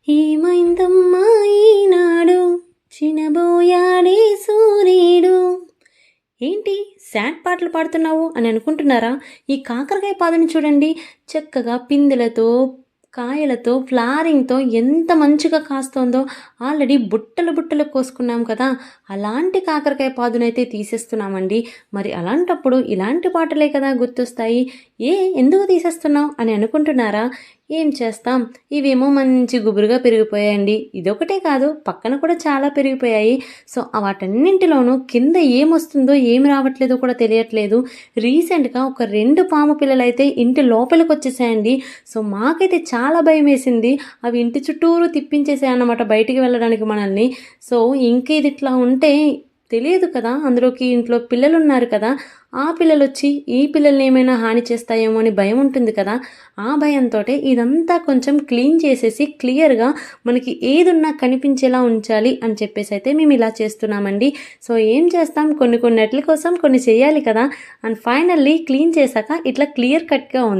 ఏమైందమ్మా ఈనాడు చినబోయాడే సూర్యుడు. ఏంటి సాడ్ పాటలు పాడుతున్నావు అని అనుకుంటున్నారా? ఈ కాకరకాయ పాదుని చూడండి, చక్కగా పిందెలతో కాయలతో ఫ్లవరింగ్తో ఎంత మంచిగా కాస్తోందో. ఆల్రెడీ బుట్టలు బుట్టలు కోసుకున్నాం కదా, అలాంటి కాకరకాయ పాదునైతే తీసేస్తున్నామండి. మరి అలాంటప్పుడు ఇలాంటి పాటలే కదా గుర్తొస్తాయి. ఎందుకు తీసేస్తున్నావు అని అనుకుంటున్నారా? ఏం చేస్తాం, ఇవేమో మంచి గుబురుగా పెరిగిపోయాయండి. ఇదొకటే కాదు, పక్కన కూడా చాలా పెరిగిపోయాయి. సో వాటన్నింటిలోనూ కింద ఏమొస్తుందో ఏం రావట్లేదో కూడా తెలియట్లేదు. రీసెంట్గా ఒక 2 పాము పిల్లలు అయితే ఇంటి లోపలికి వచ్చేసాయండి. సో మాకైతే చాలా భయం వేసింది. అవి ఇంటి చుట్టూరు తిప్పించేసాయన్నమాట బయటికి వెళ్ళడానికి మనల్ని. సో ఇంక ఇది ఇట్లా ఉంటే తెలియదు కదా, అందులోకి ఇంట్లో పిల్లలు ఉన్నారు కదా, ఆ పిల్లలు వచ్చి ఈ పిల్లల్ని ఏమైనా హాని చేస్తాయేమో అని భయం ఉంటుంది కదా. ఆ భయంతో ఇదంతా కొంచెం క్లీన్ చేసేసి క్లియర్గా మనకి ఏదున్నా కనిపించేలా ఉంచాలి అని చెప్పేసి అయితే మేము ఇలా చేస్తున్నామండి. సో ఏం చేస్తాం, కొన్ని కొన్నిటి కోసం కొన్ని చేయాలి కదా. అండ్ ఫైనల్లీ క్లీన్ చేశాక ఇట్లా క్లియర్ కట్గా ఉంది.